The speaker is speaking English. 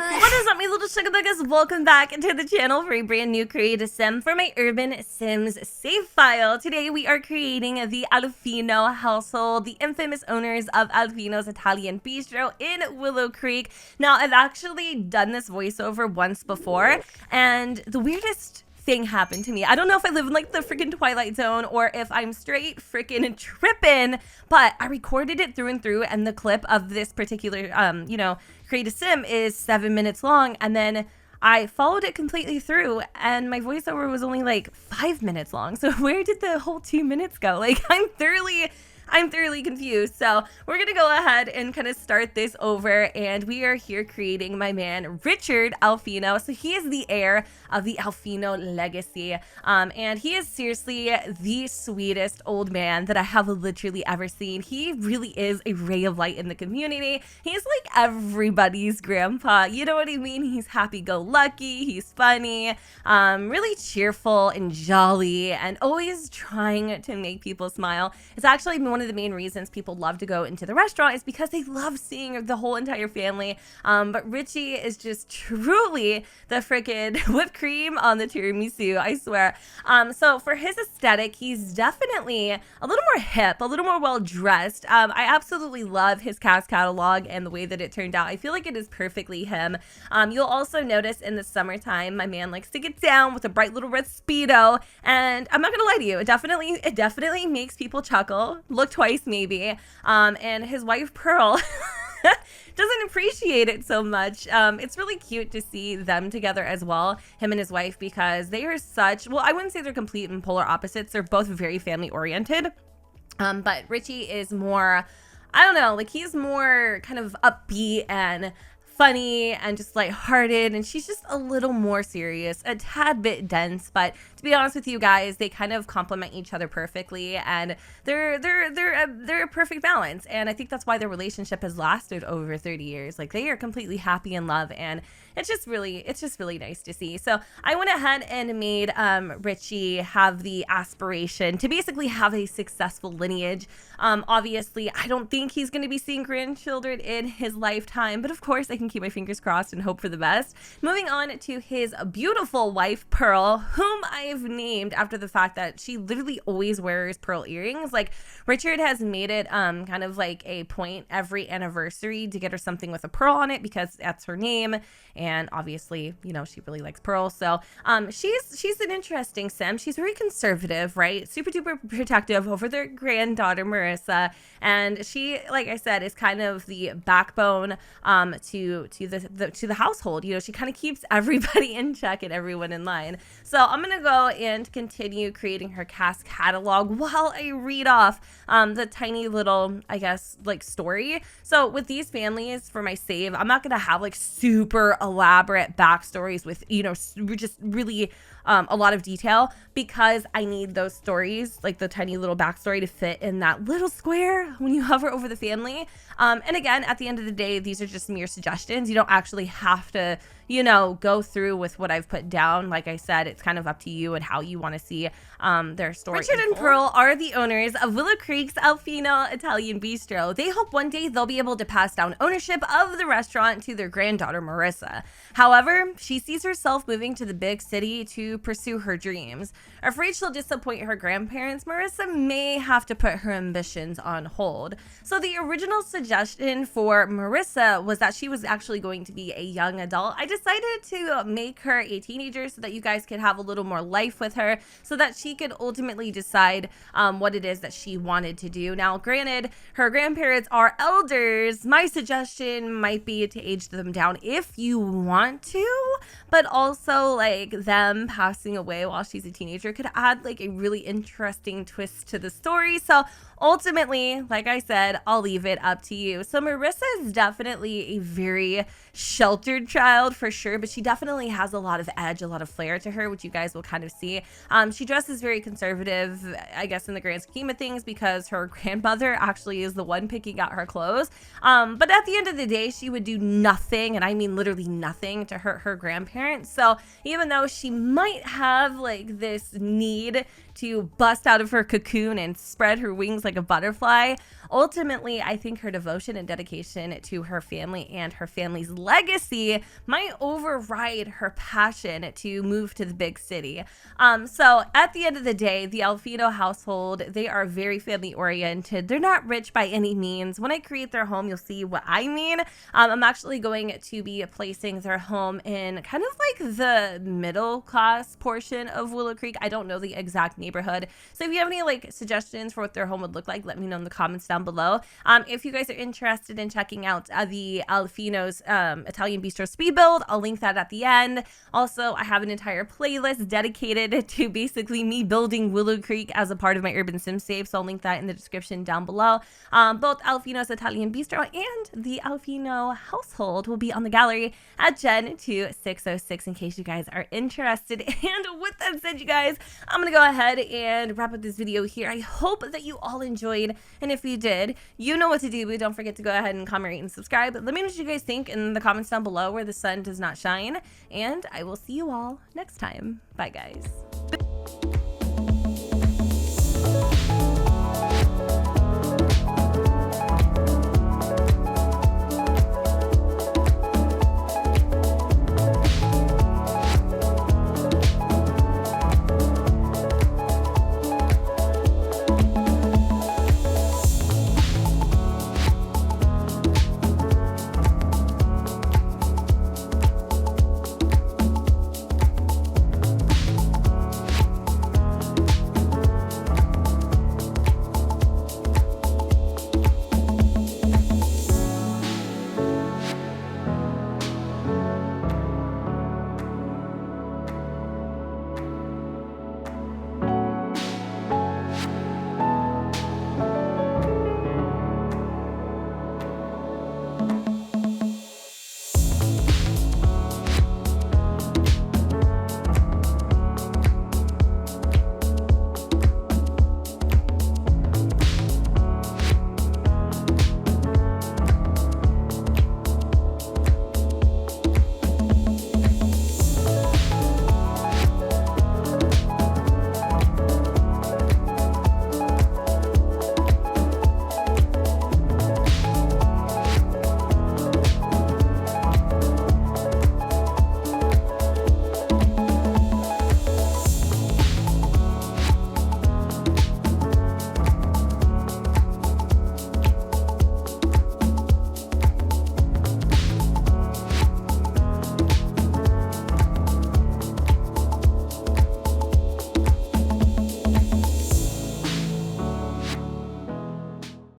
What is up, my little sugar buggers? Welcome back to the channel for a brand new creative sim for my Urban Sims save file. Today we are creating the Alfino household, the infamous owners of Alfino's Italian Bistro in Willow Creek. Now, I've actually done this voiceover once before, and the weirdest thing happened to me. I don't know if I live in like the freaking Twilight Zone or if I'm straight freaking tripping, but I recorded it through and through, and the clip of this particular creative sim is 7 minutes long, and then I followed it completely through and my voiceover was only like 5 minutes long. So where did the whole 2 minutes go? Like, I'm thoroughly confused. So we're gonna go ahead and kind of start this over, and we are here creating my man Richard Alfino. So he is the heir of the Alfino legacy, and he is seriously the sweetest old man that I have literally ever seen. He really is a ray of light in the community. He's like everybody's grandpa, you know what I mean? He's happy-go-lucky, he's funny, really cheerful and jolly, and always trying to make people smile. It's actually one of the main reasons people love to go into the restaurant, is because they love seeing the whole entire family. But Richie is just truly the freaking whipped cream on the tiramisu, I swear. So for his aesthetic, he's definitely a little more hip, a little more well-dressed. I absolutely love his cast catalog and the way that it turned out. I feel like it is perfectly him. You'll also notice in the summertime, my man likes to get down with a bright little red Speedo, and I'm not gonna lie to you, it definitely makes people chuckle, look twice maybe. And his wife Pearl doesn't appreciate it so much. It's really cute to see them together as well, him and his wife, because they are such, well, I wouldn't say they're complete and polar opposites. They're both very family oriented. But Richie is more, I don't know, like he's more kind of upbeat and funny and just lighthearted, and she's just a little more serious, a tad bit dense. But to be honest with you guys, they kind of complement each other perfectly, and they're a perfect balance. And I think that's why their relationship has lasted over 30 years. Like, they are completely happy in love, and it's just really nice to see. So I went ahead and made Richie have the aspiration to basically have a successful lineage. Obviously, I don't think he's going to be seeing grandchildren in his lifetime, but of course I can keep my fingers crossed and hope for the best. Moving on to his beautiful wife, Pearl, whom I've named after the fact that she literally always wears pearl earrings. Like, Richard has made it kind of like a point every anniversary to get her something with a pearl on it, because that's her name. And obviously, you know, she really likes Pearl. So she's an interesting sim. She's very conservative, right? Super duper protective over their granddaughter Marissa. And she, like I said, is kind of the backbone to the household. You know, she kind of keeps everybody in check and everyone in line. So I'm gonna go and continue creating her cast catalog while I read off the tiny little, I guess, like story. So with these families for my save, I'm not gonna have like super elaborate backstories with, you know, just really a lot of detail, because I need those stories, like the tiny little backstory, to fit in that little square when you hover over the family. And again, at the end of the day, these are just mere suggestions. You don't actually have to, you know, go through with what I've put down. Like I said, it's kind of up to you and how you want to see their story. Richard and Pearl are the owners of Willow Creek's Alfino Italian Bistro. They hope one day they'll be able to pass down ownership of the restaurant to their granddaughter Marissa. However, she sees herself moving to the big city to pursue her dreams. Afraid she'll disappoint her grandparents, Marissa may have to put her ambitions on hold. So the original suggestion for Marissa was that she was actually going to be a young adult. I decided to make her a teenager so that you guys could have a little more life with her, so that she could ultimately decide what it is that she wanted to do. Now, granted, her grandparents are elders. My suggestion might be to age them down if you want to, but also like them passing away while she's a teenager could add like a really interesting twist to the story. So ultimately, like I said, I'll leave it up to you. So Marissa is definitely a very sheltered child for sure, but she definitely has a lot of edge, a lot of flair to her, which you guys will kind of see. She dresses very conservative, I guess, in the grand scheme of things, because her grandmother actually is the one picking out her clothes. But at the end of the day, she would do nothing, and I mean literally nothing, to hurt her grandparents. So even though she might have like this need to bust out of her cocoon and spread her wings like a butterfly. Ultimately, I think her devotion and dedication to her family and her family's legacy might override her passion to move to the big city. So at the end of the day, the Alfino household, they are very family oriented. They're not rich by any means. When I create their home, you'll see what I mean. I'm actually going to be placing their home in kind of like the middle class portion of Willow Creek. I don't know the exact neighborhood. So if you have any like suggestions for what their home would look like, let me know in the comments down below. If you guys are interested in checking out the ALFINO'S Italian Bistro Speed Build, I'll link that at the end. Also, I have an entire playlist dedicated to basically me building Willow Creek as a part of my UrbanSims save, so I'll link that in the description down below. Both ALFINO'S Italian Bistro and the Alfino household will be on the gallery at Gen 2606 in case you guys are interested. And with that said, you guys, I'm gonna go ahead and wrap up this video here. I hope that you all enjoyed, and if you did, you know what to do, but don't forget to go ahead and comment, rate, and subscribe. Let me know what you guys think in the comments down below where the sun does not shine, and I will see you all next time. Bye, guys.